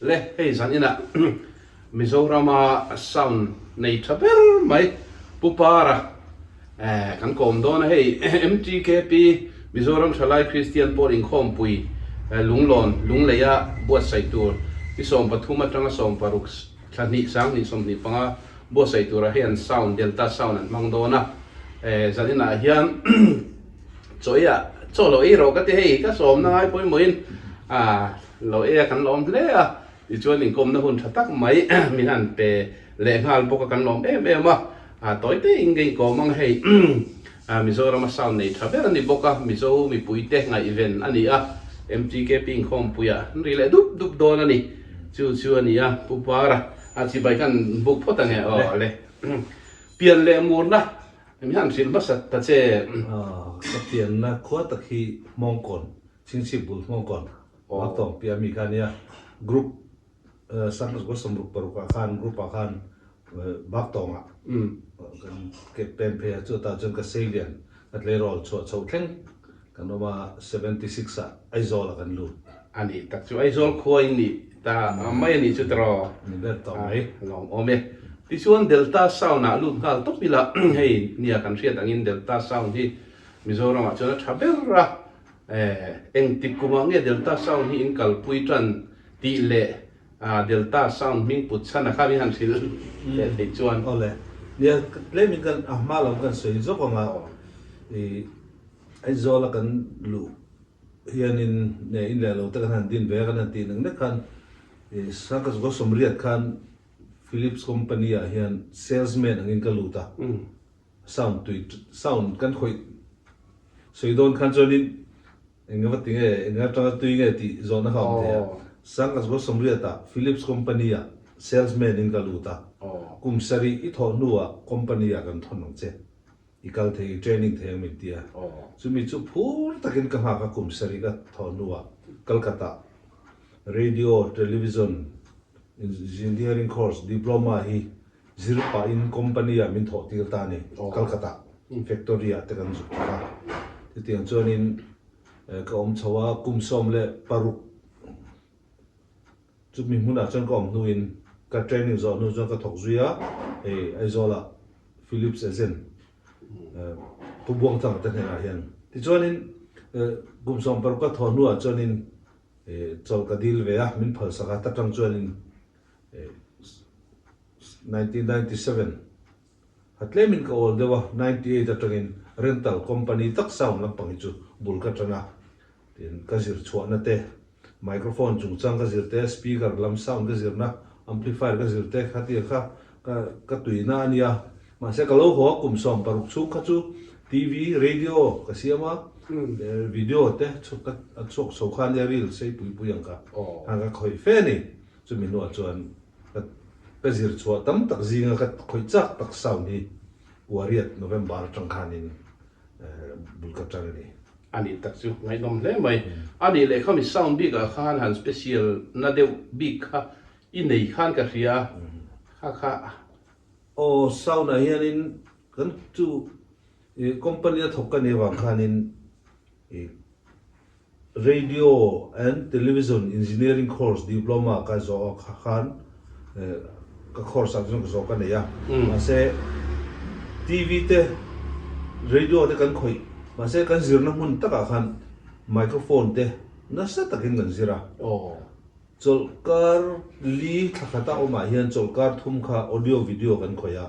le hei san ina Mizorama sound nei thaber mai pupara kan kom don hei MTKP Mizoram Thalai Christian Boarding Home pui lunglon lungleya buat saitur isom pathuma tanga som paruk thani sang ni som ni panga buat saitura hian sound delta sound an mangdona zanina hian choya cholo ero ka te hei ka som na ai poi moin lo kan lom hle ti chuan in kom na hun thatak mai min han pe le ngal boka kan lom ma toy te ingei ko mang hei Mizoram sound nei thaber ani boka mizo mi puite nga event ani MTK ping khom puya rile dup don ani chu ani pupara chi bai kan buk phota nge le pian le murna mi han sin basat ta che ka pian na khwa ta khi mongkon chingsibul mongkon wa tong pia mi khania group sang go somruk paruka khan group khan bak tonga kan ke pen phe chu ta chon ka salian at le rol cho thleng kan ma 76 aizol kan lu ani tak chu aizol khoi ni ta mai ni chu tro ni ber to mai long ome ti chuan delta sound na lu kal to pila hei nia kan riat angin delta sound hi Mizoram a chona thabera eng tikuma nge delta sound hi in kal pui tran ti le delta sound ming put chana kha mi han sil le chuan ole nia le min kan ma lo kan soi zo ko nga aizol kan lu hianin ne in le lo ta kan din ve kan tin ne kan sakas go somriat khan Philips company hian salesman angin kaluta sound kan khoi soidon khan chonin engwa tinge enga ta tuinge ti zona ha te sakas go somriata Philips company salesman in kaluta kum sari I tho nuwa company kan thonong che ikal the training the mi tia chumi chu phur takin ka ha ka kum sari ka tho nuwa Kolkata radio television engineering course diploma hi zirpa in company min tho til ta ni Kolkata factory te kan zu ka ti tiang chonin ka chawa kum som le paruk chumi huna chon kom nuin ka training zo nu zo ka thok zuya aizola Philips Ezen pubuang tang ta na hian ti chonin kum som paruk ka tho nu chonin chol ka dil ve min phal saka ta tang chonin 1997 hatle min ka ol dewa 98 atangin rental company tak sound lampang chu bulka tana tin ka zir chhuana te microphone chung chang ka zir te speaker lam sound ka zir na amplifier ka zir te khati ka tuina ania ma se ka lo ho kum som paruk chu kha chu TV radio ka siama video te chok so khan ya ril sei puyang ka hanga khoi fe ni chu min wa chuan ka zir chua tam tak zinga ka khoi chak tak sound ni wariat November tangkhanin bulka tangani ani tak chu ngai nom le mai ani le khami sound big khan han special na de big kha I nei khan ka ria kha o sound a hianin kan chu company a thokka ne wang khanin radio and television engineering course diploma ka zo khan ka course a zo ka ne ya ma se TV te radio te kan khoi ma se kan zirna mun taka khan microphone te na sa takin kan zira cholkar li thakata o ma hian cholkar thum kha audio video kan khoya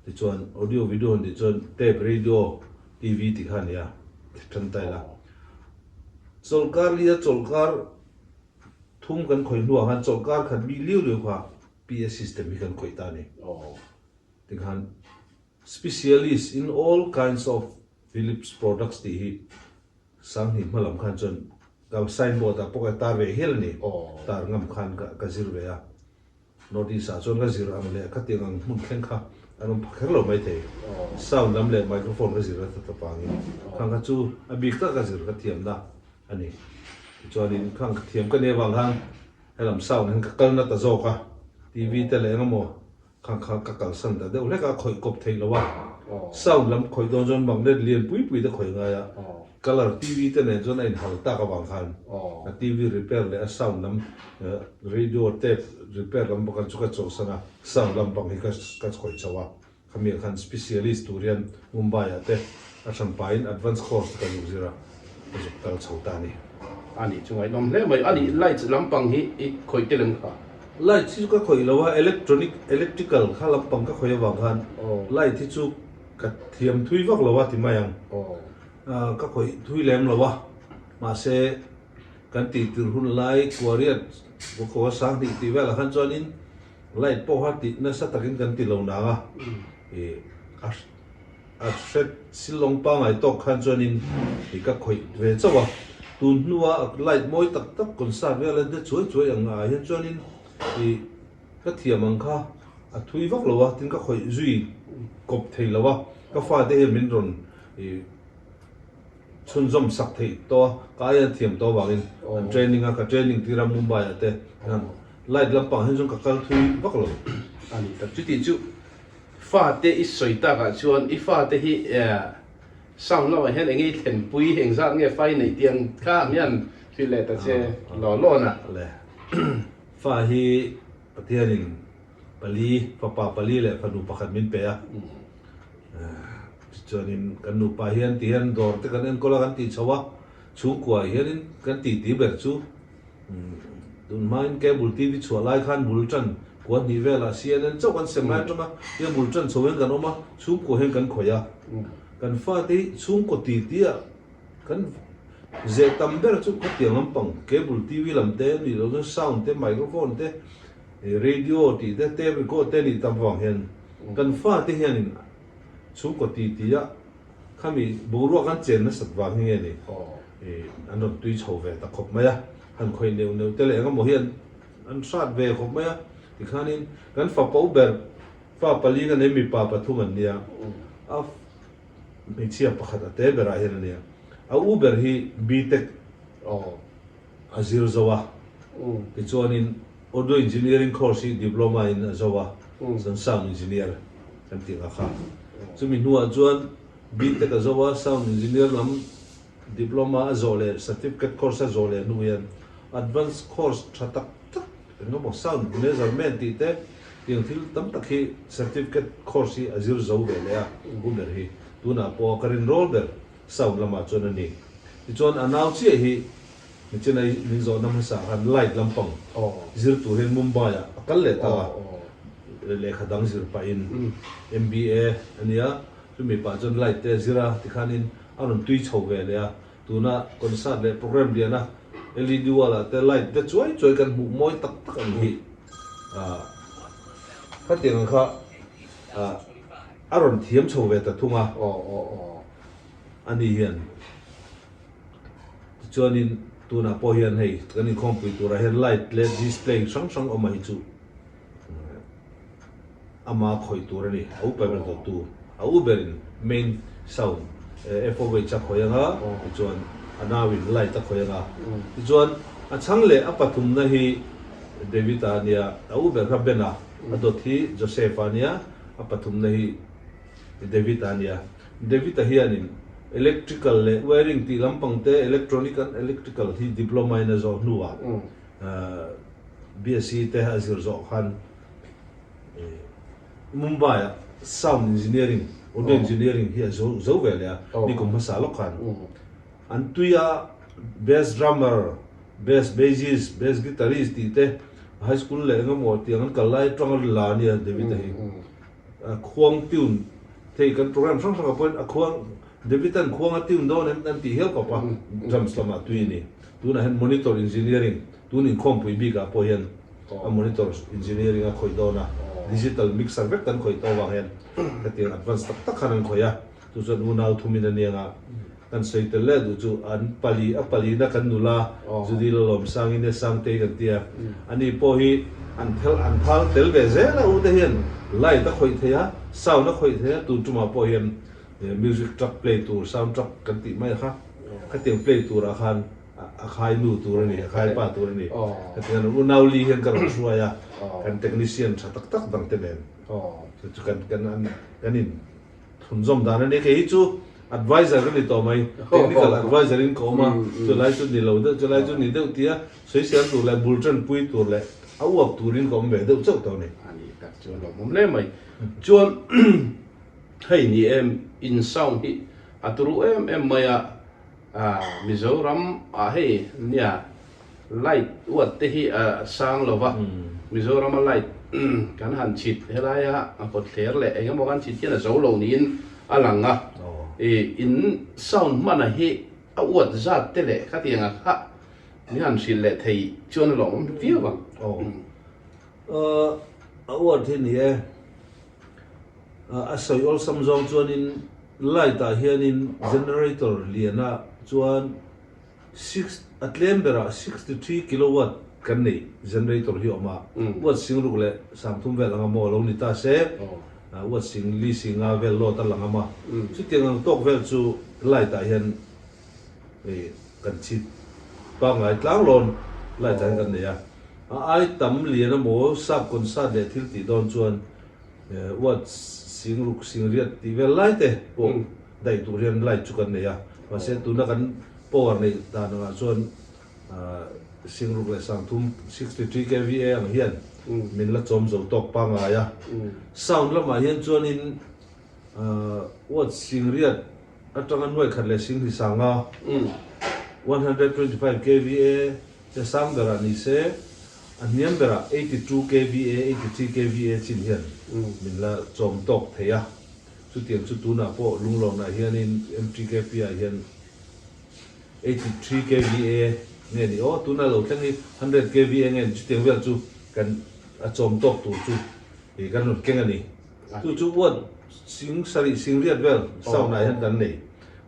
ti chuan audio video ni chuan tape radio TV ti khan ya than tai la cholkar li cholkar thum kan khoi nuwa han cholkar khat mi liu liu kha PS system kan khoi ta ni ti khan specialist in all kinds of Philips products ti hi sang hi malam khan chon ka signboard a poka tar ve hel ni tar ngam khan ka zir ve ya notice a chon ka zir am le ka tingang mun khen kha anum phakher lo mai the sound lam le microphone ka zir ta pangi khang ka chu abik ta ka zir ka thiam na ani chuanin khang thiam ka ne wang hang helam sound han ka kal na ta zo ka TV te le ngamo khang ka kal san da de le ka khoi kop thei lo wa sound lam khoi don jon magnet lian pui da khoi nga ya color TV te ne jon ein hal ta ka wang khan a TV repair le a sound lam radio tape repair lam bakal chuka chaw sana sound lam bang hi ka khoi chawa khami khan specialist turian Mumbai ate a champagne advanced course ka zira kal chauta ni ani chungai nom le mai ani light lampang hi khoi te leng kha light chu ka khoi lawa electrical kha lampang ka khoi wang khan light thi chu ka thiam thui vak lawa ti mayang ka khoi thui lem lawa ma se kan ti tir hun lai kwariat ko sang ti vela khan chonin light po ha ti na sa takin kan ti lo na ga a set silong pa ngai tok khan chonin ka khoi ve chawa tun nuwa light moi tak kon sa vela de chuai ang a hian chonin ka thiam ang kha a thui vak lawa tin ka khoi zui kop thei lawa ka fa de min ron chun zom sak thei to ka ya thiam to wangin training ka training tira Mumbai ate light lampang hen jong ka kal thui vak lo ani tak chu ti chu fa te i soita ka chuan i fa te hi sound lo hen engi thlen pui heng zat nge fai nei tiang kha mian fi le ta che lo na le fa hi patianin pali papa pali le panu pakhat min pe a chonin kan nu pa hian ti hian dor te kan en kola kan ti chawa chu kwa hian kan ti ber chu dun main cable TV chu lai khan bulchan ko ni vela CNN chau kan semai tama ye bulchan chowen kan oma chu ko hen kan khoya kan fa te chung ko ti tia kan ze tamber chu ko tiang lampang cable TV lam te ni lo sound te microphone te radio ti te tape ko te ni tam wang hen kan fa te hian chung ko ti tia khami buru kan chen na sat wang nge ni an tui chho ve ta khop maya han khoi neu te le nga mo hian an sat ve khop maya ti khanin kan fa pau ber fa pali ga ne mi pa pathum an nia a me chia pakhat ate bera hian nia a uber hi BTech azir zawa ti chuanin audio engineering course hi diploma in zawa sound engineer kan ti nga kha chumi nuwa chuan BTech zawa sound engineer lam diploma azole certificate course azole nuyan advanced course thatak no mo sound measurement ti te tiang thil tam tak hi certificate course hi azir zo ve le a uber hi tuna po karin rol ber sound lama chon ani ti chon announce chi hi ni chena ni zo nam sa han light lampang zir tu hen Mumbai a kal le ta le khadang zir pa in MBA ania tumi pa chon light te zira ti khanin aron tui chho ve le a tuna concert le program dia na LED wala te light te choi kan mu moi tak an hi ka tiang kha aron thiam chho ve ta thunga ani hian chonin tuna po hian hei kani computer a light le display sang o mai chu ama khoi tur ani au pa ber tu au berin main sound FOV cha khoyanga chuan anawin light ta khoyanga chuan a changle a pathum na hi David ania au ber rabena adothi Josephania a pathum na hi David hianin electrical le wiring ti lampang te electrical hi diploma in zo nuwa BSc te hazir zo khan Mumbai sound engineering audio engineering hi zo velia ni ko masalo khan an tuya bass drummer bass bassist bass guitarist ti te high school le ngamo ti an kalai tang la ni David hi khuang tune thei kan program sang point a khuang David an khuang a tune don an ti hel papa drums lama tuini tuna hen monitor engineering tunin khompui bi ka po hian a monitor engineering a khoi dona digital mixer vek kan khoi to wang hen ka ti advanced tak khanan khoya tu zon unau thumin ania kan soitel le du chu an pali na kan nula judi lom sangin ne sangte kan tia ani po hi an thal tel ve ze la u te hian lai ta khoi theya sound na khoi theya tu tuma po hian music track play tour sound track kan ti mai kha ka tiang play tour a khan a khai nu tour ni a khai pa tour ni ka tiang unau li hian kan ruaya kan technician tha tak dang te ben chu kan in thun zom dan ani ke hi chu advisor ni to mai technical advisor in ko ma chu lai chu ni lo de chu lai chu ni de tia soi sian tu lai bulletin pui tu le au ap turin ko me de chau to ni ani tak chu lo mom le mai chuan hei ni em in sound hi aturu em maya Mizoram hei nia light wat te hi sang lova Mizoram light kan han chit helaya pot ther le engam kan chit kian zo lo ni in alanga in sound mana hi wat zat te le khatianga kha ni han sil le thei chuan lo mom view bang wat thi ni a soi ol sam zong chuan in light a hian in generator liana chuan 6 atlembera 63 kilowatt kan nei generator hi oma wat singruk le samthum vel anga mo lo ni ta se wat sing li singa vel lo ta langa ma chu tiang tok vel chu light a hian kan chi pa ngai tlang lon light a kan nei ai tam liana mo sap kon sa de thil ti don chuan wat singruk singriat ti vel light te po dai tu rian light chu kan nei ma se tu na kan power nei ta na chuan singruk le samthum 63 kVA ang hian min la chom zo tok pa nga ya sound la ma hian chuan in wat singriat atang noi khat le sing hi sanga 125 kVA te sang bera ni se aniam bera 82 kVA 83 kVA chin hian min la chom tok theya chu tiang chu tu na po lunglong na hian in MTKP a hian 83 kVA nge ni tu na lo tlang ni 100 kVA nge chu tiang vel chu kan a chom tok tu chu e kan not keng ani chu wat sing sari sing riat vel sau na hian kan nei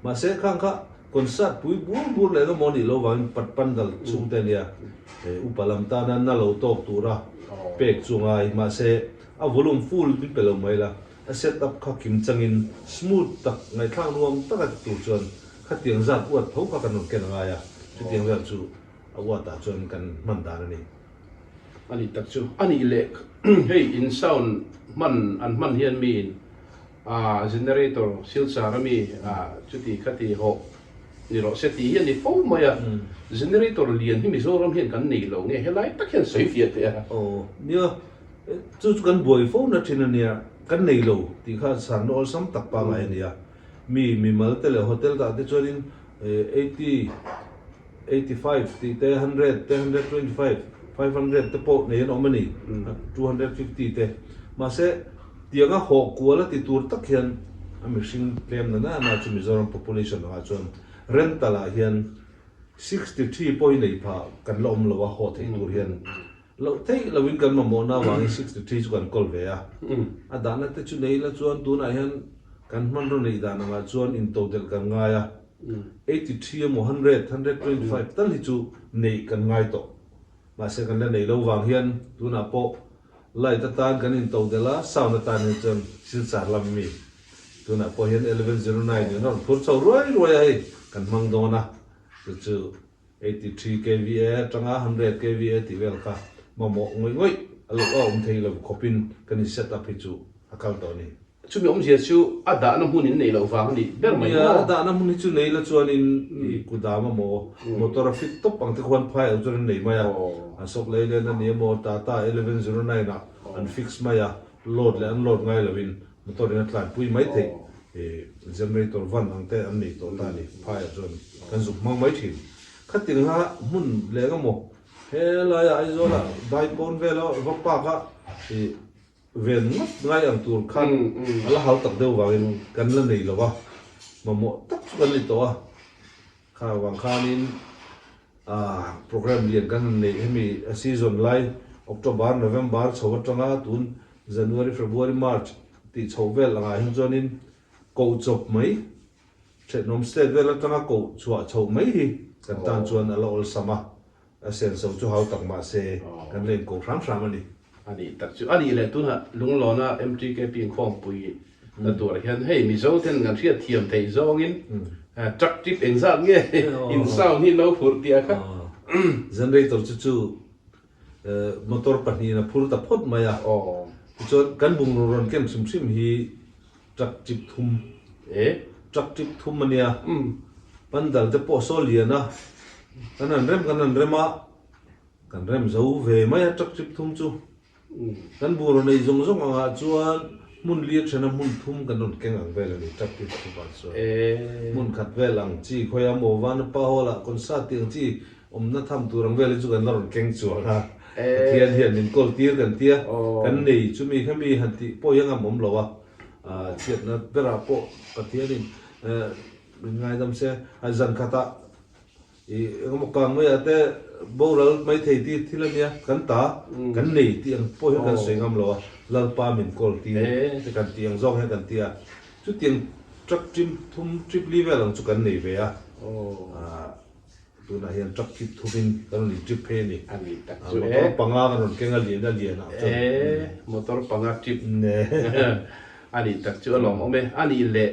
ma se khang kha concert pui bur le no moni lo wang pat pan dal chung te nia upalam ta na lo tok tu ra pek chungai ma se a volume full bi pelo mai la a set up kha kim changin smooth tak ngai thang nuam tak tu chuan kha tiang zat wat tho ka kan ken nga ya chu tiang vel chu awa ta chuan kan man da ni ani tak chu ani le hei in sound man hian min generator silsa rami chuti khati ho ni ro seti hian ni fo maya generator lian hi Mizoram hian kan nei lo nge helai tak hian soi fiat te nia chu kan boi fo na thina nia kan nei lo ti kha san no sam tak pa ngai nia mi mal te le hotel ta te chuan in 80 85 ti 100 125 500 te po nei no mani 250 te ma se tianga ho kuala ti tur tak hian amishing claim na chu Mizoram population ha chuan rental a hian 63.8 pa kan lom lo wa ho thei tur hian lo thei lovin kan ma mo na wang 63 chu kan kol ve a dana te chu nei la chuan tu na hian kan man ro nei dana ma chuan in total kan nga ya 83 mo 100 125 tal hi chu nei kan ngai to ma se kan la nei lo wang hian tu na po lai ta tan kan in total la sound ta ni chuan sil sar lam mi tu na po hian 1109 ni no phur chau roi ai kan mang do na chu 83 kVA tanga 100 kVA ti vel ka mo ngoi alo thei lo khopin kan set up hi chu akal to ni chu mi om sia chu ada na hunin nei lo wang ni ber mai ya ada na mun chu nei la chuan in ku da ma mo motor fit top pang te khwan phai chu nei ma ya asok le le na ni mo tata 1109 na an fix ma ya load le unload ngai lovin motor na tlan pui mai thei generator van ang te an nei to ta ni phai chuan kan zu mang mai thin khating ha mun le nga mo he la ya ai zo la dai pon ve lo va pa ka ven ngai ang tur khan ala hal tak deu wangin kan la nei lo wa ma mo tak kan ni to a kha wang khanin program lian kan nei hemi season lai October November chawatanga tun January February March ti chawvel anga hin jonin ko chop mai Thnom state vel atanga ko chua chau mai hi kan tan chuan ala ol sama a sen so chu hau tak ma se kan len ko ram ani ani tak chu ani le tu na lunglona MTKP khom pui na tur hian hei Mizo ten ngan ria thiam thei zongin truck tip engzak nge in sound hi lo phur tia kha generator chu motor pani na phur ta phot maya chu kan bung ron kem sim hi trắc chip thum ế trắc chip thum mania ừ ban dal te po so lian na kanan rem a kan rem zo ve mai trắc chip thum chu kan bur nei zong zong anga chuan mun liet thena mun thum kan non keng ang vel ni trắc chip thum ba so ế mun khat velang chi khoya mo van pa hola kon sa tiang chi na tham turang vel chu kan non keng chu ha hian hian in kol tir kan tia kan nei chu mi khami han ti po yang am lo wa chiat na bera po patia din ngai dam se a zan khata i mo kang mai ate boral mai thei ti thilamia kan ta kan nei ti ang po yang kan sengam lo lal pa min kol ti te kan tiang zong he kan tia chu tiang truck trim thum trip level ang chu kan nei ve a tu na hian truck kit thumin kan ni trip he ni ani tak chu motor panga kan kenga lian na motor panga trip ne ani tak chu alom ome ani le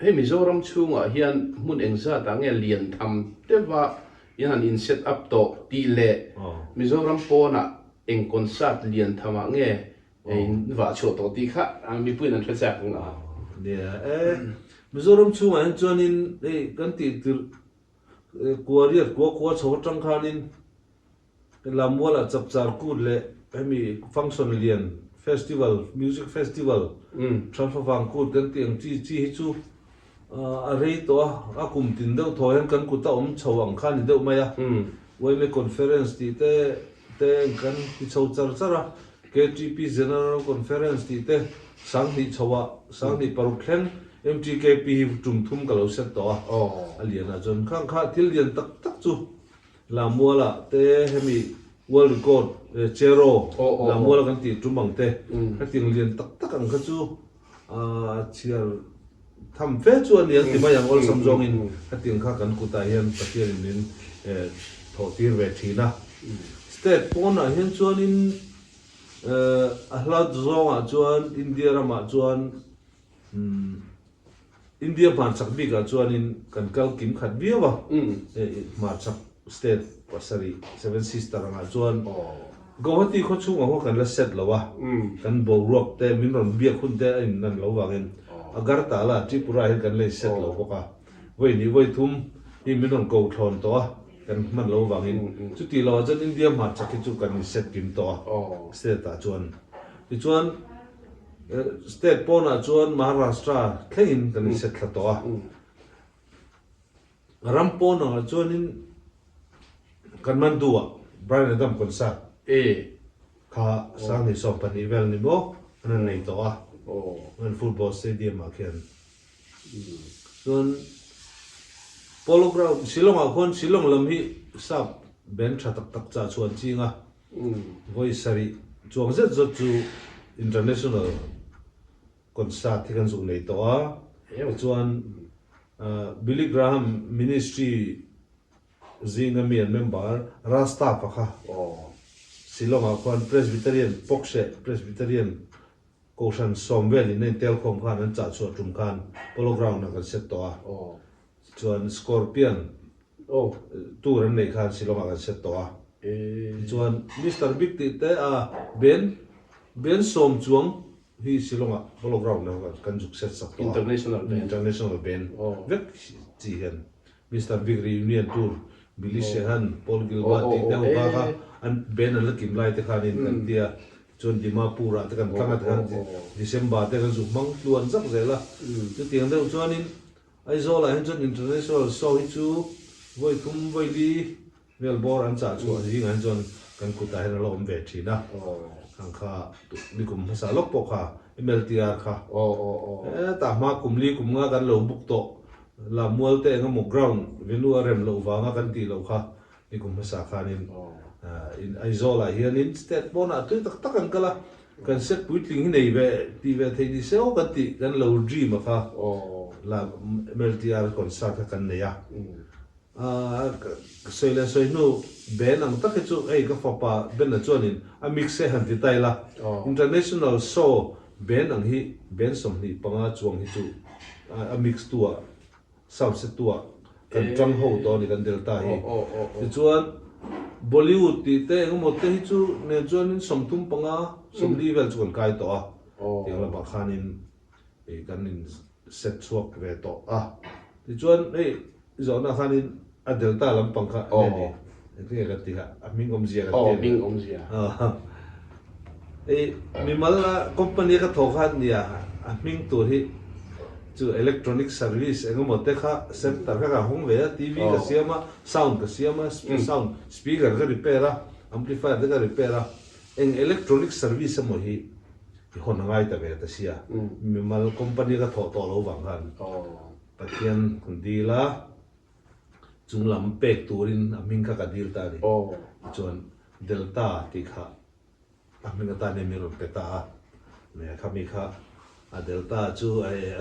he Mizoram chunga hian mun engza ta nge lian tham tewa yan in set up to ti le Mizoram pona eng concert lian thama nge in wa cho to ti kha ang mi puin an thasa na ne Mizoram chunga an chuanin kan ti tir kuariat ko chho tang khanin lamwala chapchar ku le hemi function lian festival music festival transfer ku kan tiang chi hi chu a rei to a kum tin deuh thohen kan ku ta chawang khan ni deuh maya wai me conference ti te kan ti chho chara KTP general conference ti te sang ni chawa sang ni parukhen MTKP tum thum kalo set to aliana jon khang kha thil lian tak chu lamwala te hemi world record chero lamwala kan ti tumang te ka ting lian tak ang kha chu chial tham fe chu an lian ti ma yang ol samjong in ka ting kha kan ku ta hian pathian in tho tir ve thina state pona hian chuan in ahla zonga chuan India rama chuan India pan chak bi ka chuan in kan kal kim khat bia wa ma chak state pasari seven sister anga chuan gawati kho chu ngo kan la set lawa kan bo rock te min ron bia khun te in nan lo wangin Agartala Tripura hin kan le set lo boka wei ni wei thum hi min ron ko thon to kan man lo wangin chu ti lo jan India ma chak chu kan set kim to state ta chuan ti chuan state pona chuan Maharashtra thain kan set thla to Rampona chuan in kan man duwa Brian Adam concert kha sang ni so pani vel ni mo an nei to an football stadium a khian chuan polo ground Shillong a khon Shillong lam hi sap ben tha tak cha chuan chinga voi sari chuang zet zot chu international concert thi kan zu nei to chuan Billy Graham ministry zinga mi an member Rasta pakha Shillong a khon Presbyterian Pokshe Presbyterian Koshan Somvel in Telkom khan an cha chu tum khan polo ground na kan set to chuan Scorpion tu ran nei khan Shillong a kan set to chuan Mr Big ti te Ben som chuang hi Shillong a polo ground na kan juk set sak to international band vek chi hen Mr Big reunion tour Billy Sheehan Paul Gilbert ti te ba ka an ben an lakim lai te khan in kan tia chuan Dimapura te kan tlangat han December te kan zu mang luan zak zela chu tiang deuh chuan in aizola hen chuan international show hi chu voi thum voi li Melbourne an cha chu hi ngan chuan kan ku ta hen lo om ve thina khang kha ni kum sa lok po kha MLTR kha ta ma kumli kumnga kan lo buk to la mual te ngam ground venu rem lo wanga kan ti lo kha ni kum sa khanin in aizola hian in state bona tu tak an kala kan set puitling hi nei ve ti ve thei ni seo kan ti kan lo dream kha la MLTR concert kan ne ya soile soinu ben ang tak chu ei ka fapa ben na chuanin a mix se han ti taila international show ben ang hi ben som ni panga chuang hi chu a mix tua sound set tua kan tram ho to ni kan delta hi ti chuan Bollywood ti te engmo te hi chu ne chuanin som thum panga som level chu kan kai to ti la ba khanin kan in set chuak ve to ti chuan zo na khanin a delta lampang kha ne ka ti ha aming om zia ka ti ming om zia mi mala company ka thokhan nia aming tur hi chu electronic service engmo te kha center ka hong ve TV ka siama sound ka siama sound speaker ka repair amplifier ka repair eng electronic service mo hi hon ngai ta ve ta sia mi mal company ka tho to lo wang han pathian kundila chunglam pek turin aming ka dil ta ni chuan delta ti kha aming ta ne mi ro peta ne khami kha a delta chu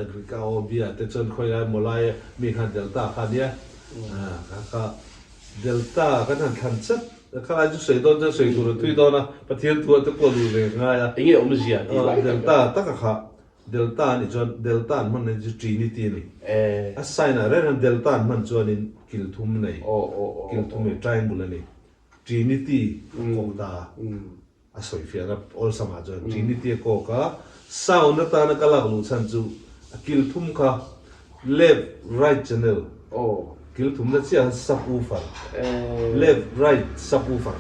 agrika obia te chon khoya molai mi kha delta kha dia kha delta kan han than chat kha ju sei don ja sei tur thui don na pathian tu te ko lu le nga ya inge om zia ti lai delta ta kha delta ni chon delta man ne ju trinity ni a sign a ren delta man chon in kil thum nei kil thum e triangle ni trinity ko da a soi fia na all sama chon trinity ko ka sound ta na kala lu chan chu kil thum kha left right channel kil thum na chia subwoofer left right subwoofer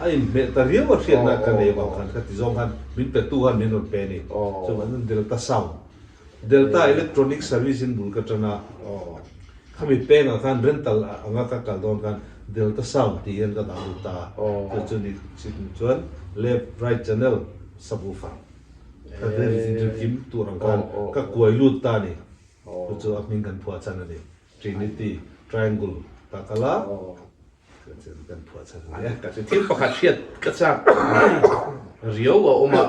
ai me ta ria wa fian na kan nei ba kan ka ti zong kan min pe tu han min on pe ni so man delta sound delta electronic service in bulkatana khami pe nga kan rental anga ka kal don kan delta sound ti en ka da ta to chu ni chuan left right channel subwoofer ka de kim tu rang kan ka kuai lut ta ni to chu apning kan phua chan ani trinity triangle ta kala kan phua chan ani ka se thil pakhat hiat ka cha rio wa oma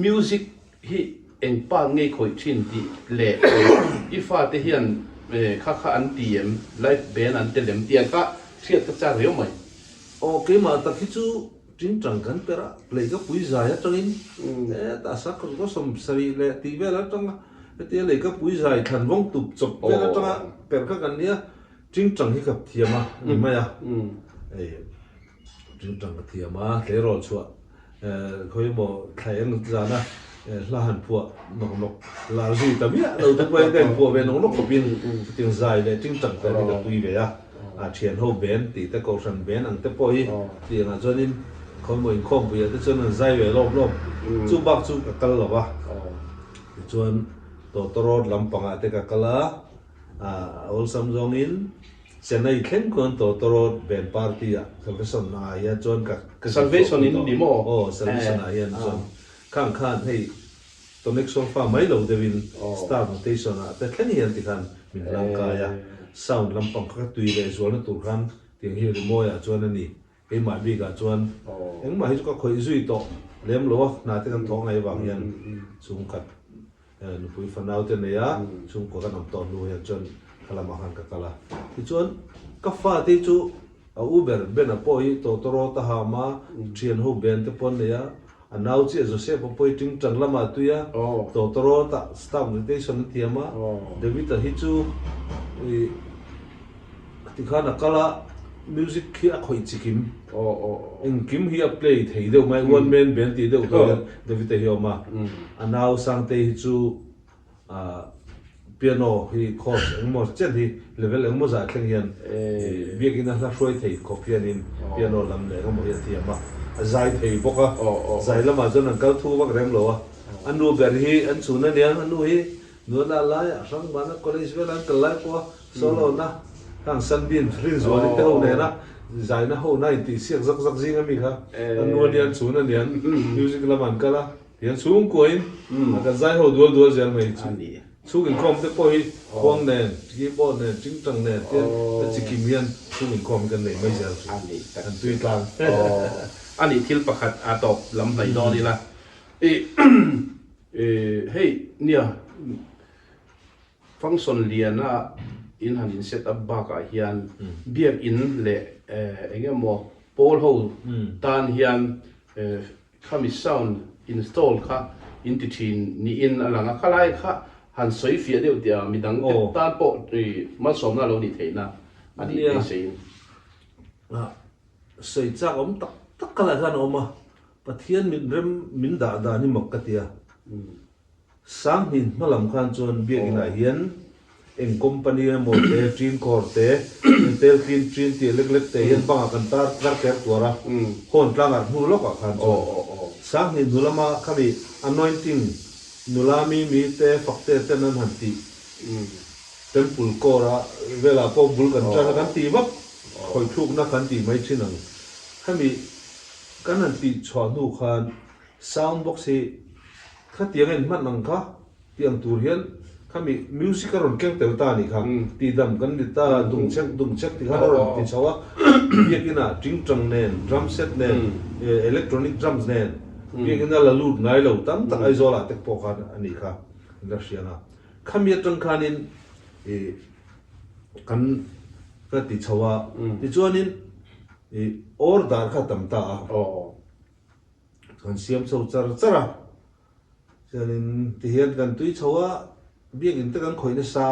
music hi eng pa ngei khoi thin ti le ifa te hian kha an tm live band an telem tian ka hiat ka cha rio mai okay ma ta khi chu tin trăng kan pera play ka pui za ya tangin ta sa ko som sari le ti ve la tang te le ka pui za than vong tup chop ve la tang per ka kan nia tin trăng hi kap thiama ni ma ya tin trăng ka thiama le ro chua khoi mo khai ang za na la han phua nok la zui ta mi lo ta poi den phua ve nok ko pin tin zai le tin trăng ta ni ka pui ve ya thian ho ben ti ta ko san ben ang te poi ti nga chonin không mình không bây giờ tôi cho nên dây về lốp lốp chú bác chú cả cala là ba chuan totoro làm bằng cái cả cala all samsung in Chennai khen con totoro band party salvation na ya chuan cả salvation in đi mo salvation na ya chuan khang khan hey to next song fa mai lo devin star notation ta khen hian ti khan min lang ka ya sound lam pang ka tui le zual na tur khan tiếng hi mo ya chuan ani cái mà bị cả chuan những mà có khởi duy to lem lo na te kan thong ai wang yan chung kat nu pui fan out te ne ya chung ko kan am ton lu ya chuan kala ma han ka kala ti chuan ka fa te chu a uber ben a poi to toro ta ha ma trian ho ben te pon ne ya anau chi joseph poi ting tang lama tu ya to toro ta staff invitation ti ma david hi chu ti khana kala music khi a khoi chikim en kim hi a play thei deu mai one man band ti deu to david te hioma anau sang te hi chu piano hi course engmo chen hi level engmo za thleng hian biakin a hroi thei ko piano lam le engmo hi thiama zai thei boka zai lama jon an kal thu wak rem lo anu ber hi an chuna niang anu hi nu la la ya sang bana college velan kalai ko solo na thằng sân biên riêng rồi thì cái hôm này na giải na hôm nay thì siết rắc rắc riêng mình ha anh nuôi đi ăn xuống anh đi ăn music làm ăn cả la thì ăn xuống cuối là cái giải hồ đua giờ mày xuống cái com tới coi quang nè keyboard nè chính trăng nè cái chỉ kim hiền xuống cái com cái này bây giờ anh tùy tàng anh đi thiếu bạc hạt top làm này đó đi là hey nia function liền á in han in set up ba ka hian biak in le engemo pole hole tan hian khami sound install kha in ti thin ni in alanga khalai kha han soi fia deu tia midang tan po ma som na lo ni theina ani te sein soi cha om tak tak kala kan oma pathian min rem min da ni mok katia sang hin malam khan chon biak ina hian eng company mo te trin kor te tel trin te lek te hian banga kan tar ter tuara hon tlangar hnu loka khan chon sang hin nulama khami anointing nulami mi te fakte te nan hanti temple kora vela po bul kan tra kan ti bak khoi thuk na kan ti mai chinang khami kan han ti chwa nu khan sound box he kha tiang en mat nang kha tiang tur hian khami music ron keng tel ta ni kha ti dam kan ni ta dung chek ti kha ron ti chawa biakina ting tang nen drum set nen electronic drums nen biakina la lut ngai lo tam tak ai zola tek po khan ani kha industry-na khami tang khanin kan ka ti chawa ti chuanin order kha tam ta kan siam chau chara chanin ti hian kan tui chawa biak in ta kan khoina sa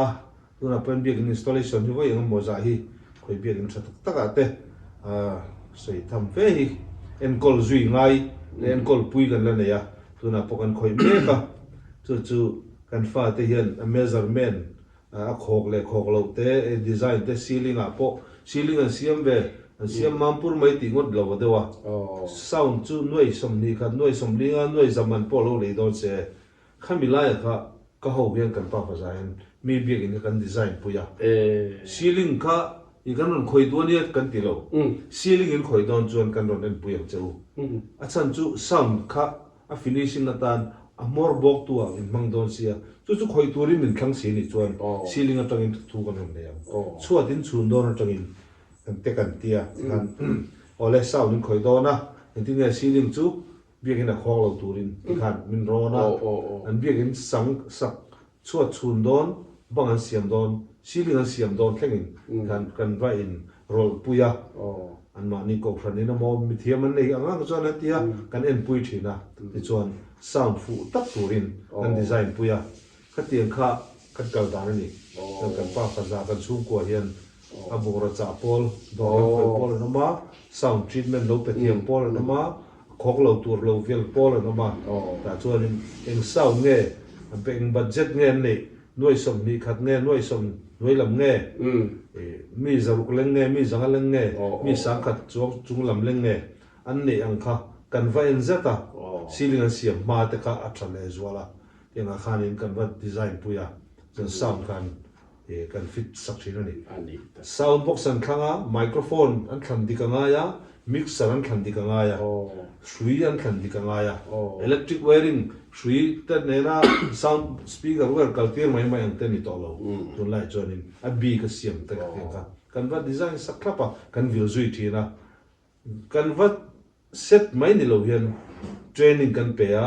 tuna pen biak in installation hi vai mo za hi khoi biak in thatak taka te sei tham ve hi en kol zui ngai en kol pui kan la ne ya tuna pokan khoi me ka chu kan fa te hian a measurement a khok lo te design te ceiling a po ceiling an siam ve an siam mampur mai ti ngot lo dewa sound chu noi som ni kha noi som linga noi zaman po lo le don se khamila kha ka ho hian kan pa fa zain mi biak in kan design puya ceiling kha i kan ron khoi don ya kan ti lo ceiling in khoi don chuan kan ron en puya cheu a chan chu sound kha a finishing na tan a mor bok tu ang in mang don sia chu khoi turin min thlang si ni chuan ceiling a tangin thu kan hom le chuatin chun don atangin kan te kan tia kan ole sound in khoi don na entin ceiling chu biakin a khol lo turin kan min rona an biakin sang sak chuat chun don bang an siam don ceiling an siam don thlengin kan vai in rol puya an ma ni ko phranin a mo mi thiam an nei anga ko chuan atia kan en pui thina ti chuan sound fu tak turin kan design puya khatiang kha kan kal dan ani kan pa khaza kan chung ko hian a bora cha pol do pol no ma sound treatment lo pe thiam pol no ma khok lo tur lo vel pol no ma ta chuan in sound nge peng budget nge nei noi som ni khat nge noi som noi lam nge mi zaruk leng nge mi zanga leng nge mi sang khat chung lam leng nge an nei ang kha kan va en zata ceiling an siam ma te kha athale zwala tenga khanin kan va design puya chen sound kan fit sak thina ni sound box an khanga microphone an thlan dikanga ya mixer an thlan dikanga ya shui an thlan dikanga ya electric wiring shui ta nena sound speaker wer kaltir mai an te ni to lo tun lai chonin a bi ka siam te ka kan va design sak klapa kan vil zui thina kan va set mai ni lo hian training kan pe a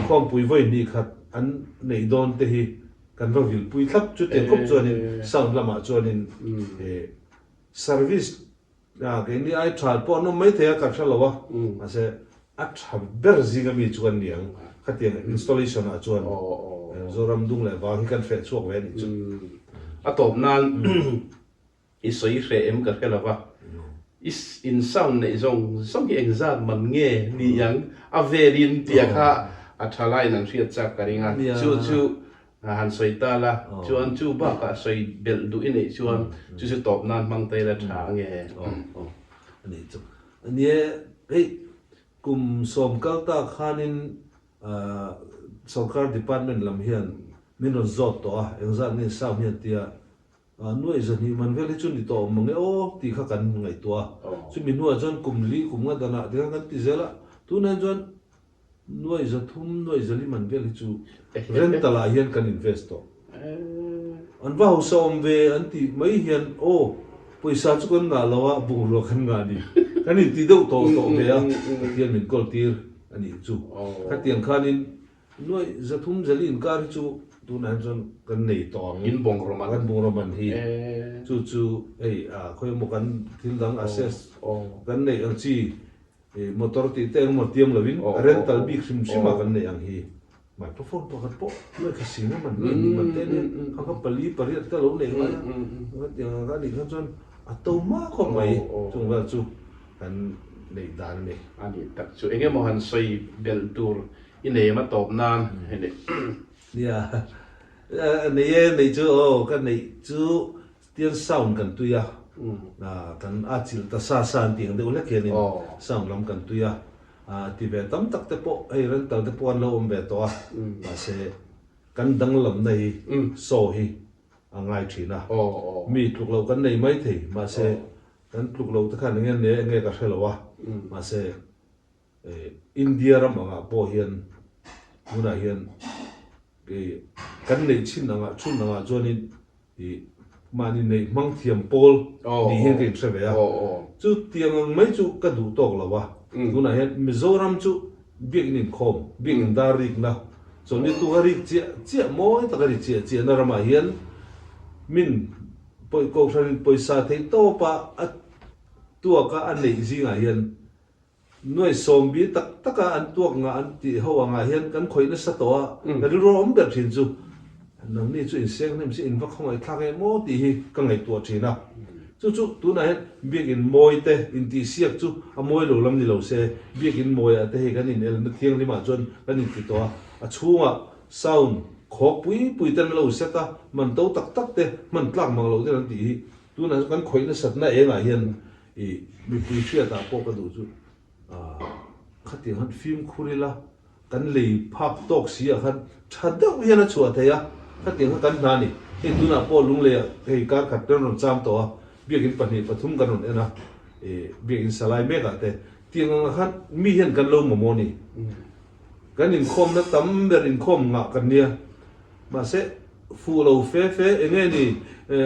khom pui voi ni khat an nei don te hi kan va vil pui thap chu te kop chonin sound lama chonin service cái này ai trả po nó mấy thế cả sao lo mà sẽ ắt hầm ber gì cái mi chuan niang khát tiền installation à chuan rồi ram dung lại vào cái phép chuộc về đi chu à tôm nan isoi re em cả cái là va is in sound này giống cái exam mình nghe ni yang a verin tia kha a thalai nan riat cha karinga chu han soi ta la chuan chu ba ka soi bel du in ei chuan chu top nan mang te la tha nge ani chu ani ei kum som kalta khanin sarkar department lam hian min ron zot to a exam ni sam hian tia nuai zani man vele chu ni to mangi o ti kha kan ngai to chu min nuwa jon kum li kum nga dana ti kan ti zela tu na jon nuai za thum nuai zali man vele chu rentala hian kan invest to an va ho som ve an ti mai hian o paisa chu kan nga lawa bu ro khan nga ni kan ti do to ve a hian min kol tir ani chu khatiang khanin nuai za thum zali in kar chu tu na jon kan nei tong in bong roman hi chu ei khoi mo kan thil dang access kan nei ang chi motor ti te mo tiam lovin rental big sim kan nei ang hi microphone to kan po noi ka sing man ni man te ni ka pali pari ta lo nei ma yang ga ni kan jon ato ma ko mai chung wa chu kan nei dan ni ani tak chu enge mo han soi bel tur in này mà top nan hay đấy yeah này chú cái này chú tiếng sound cần tuy à cần chịu ta sa tiếng đều là cái này sound lắm cần tuy thì về tấm tắc tế bộ hay là tàu tế bộ anh lâu về to mà sẽ cần đăng lầm này sổ hi ngay chỉ na mi trục lâu cần này mấy thì mà sẽ cần trục lâu tất cả những nghe cả sẽ là mà sẽ India ram anga po hian muna hian cái kan nei chin anga chun anga jonin i mani nei mang thiam pol ni hian ke treve a chu tiang mai chu ka du tok lawa muna hian Mizoram chu biak in khom biak in darik na so ni tu hari chia moi ta gari chia na rama hian min poi ko thrin poi sa thei to pa tua ka an nei zinga hian nuôi xóm bí tất cả anh tuộc ngã anh thì hậu ngã hiền cắn khối nó sát to cái đứa rom đẹp hiện chu nông đi chuyện xem nem xin vắt không ai thang cái mô thì cái ngày tuộc chỉ nào chu tu này biết in môi te in tì xiết chu môi đầu lâm đi đầu xe biết in môi te cái nhìn nó thiêng đi mà chôn cái nhìn thì to chu ngã sound khó bùi tên lâu xe ta mình tấu tắc te mình lắc mà lâu thế là thì tu này cắn khối nó sát này ngã hiền bị bùi chuyện ta bỏ cái đồ chu khát tiếng hát phim khurila kan lei phap tok sia khan thadau hian a chua theya khát tiếng hát kan nani he tuna po lung le he kar khat ron cham to biakin pani pathum kan ron ena biakin salai me ka te tiếng hát mi hian kan lo mo ni kan in khom na tam ber in khom nga kan nia ma se fu lo fe enge ni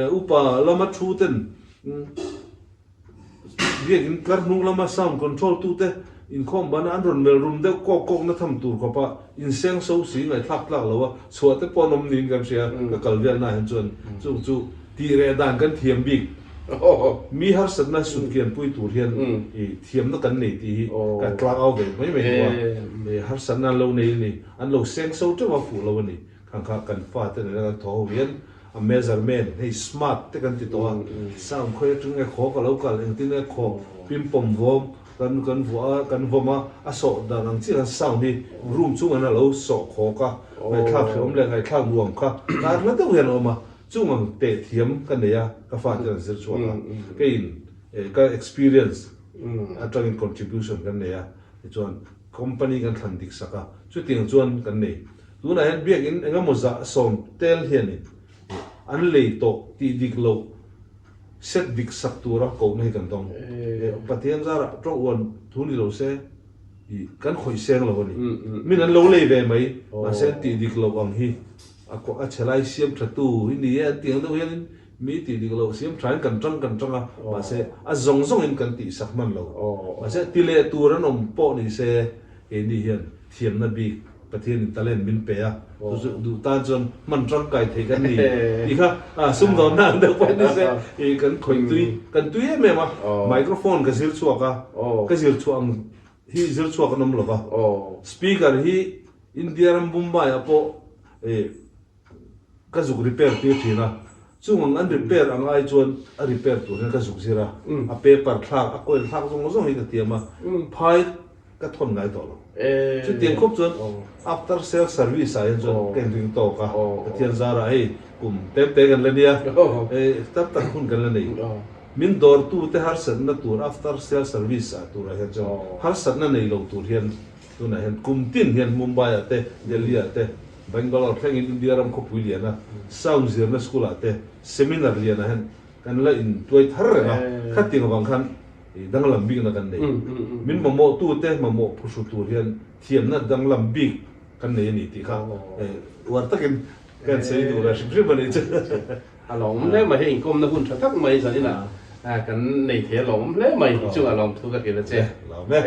upa lama thu ten việc in cắt nung lama sound control tu te in khom bana an ron mel room de ko na tham tur ko pa in seng so si ngai thak lak lawa chua te ponom nin kam sia ka kalvian na han chun chu ti re dan kan thiam big mi har sat na sun kian pui tur hian I thiam na kan nei ti ka tlak au ge mai mai har sat na lo nei ni an lo seng so te wa fu lo ni khang kha kan fa te na tho hian a measurement hey smart te kan ti to sound khoi chung e kho ka lo ka eng tin e kho pim pom vom kan voma a so da nang chi sound ni room chung an lo so kho ka ngai thak thom le ngai thak muang ka ta na to hian oma chung ang te thiam kan ne ya ka fa te zir chwa ka in ka experience a tang contribution kan ne ya chuan company kan thlan dik saka chu ting chuan kan nei tu na hen biak in enga moza som tel hian ni an lei to ti dik lo set dik sak tura ko nei kan tong pathian zara tro won thuni lo se I kan khoi seng lo ni min an lo lei ve mai ma sen ti dik lo ang hi a ko a chelai siam thatu hi ni an tiang do hian mi ti dik lo siam tran kan tang a ma se a zong in kan ti sak man lo ma se ti le tura nom po ni se e ni hian thiam na bi pathian talent min pe a du ta chon man tang kai the kan ni I kha sum do na de po ni se e kan khoi tui me ma microphone ka zir chuaka ka zir chuang hi zir chuak nom lo ka speaker hi India ram Mumbai apo ka zuk repair ti thina chung an repair ang ai chuan a repair tu ka zuk zira a paper thak a coil thak zong hi ka tiama phai ka thon ngai to lo chu tiang khop chuan after sales service ai chuan ken ring to ka thian zara ei kum te kan le nia tap khun kan le nei min dor tu te har san na tur after sales service a tur a chu har san na nei lo tur hian tu na hian kum tin hian Mumbai ate Delhi ate Bangalore thang in India ram ko puiliana sound zir na school ate seminar liana han kan la in toy thar na khating wang khan danglam big na kan nei min mamo tu te mamo phusu tur hian thiam na danglam big kan nei ni ti kha war takin kan sei du ra shim bani che along le ma he in kom na hun thak mai sa ni na kan nei the lom le mai chu along thu ka ke la che la me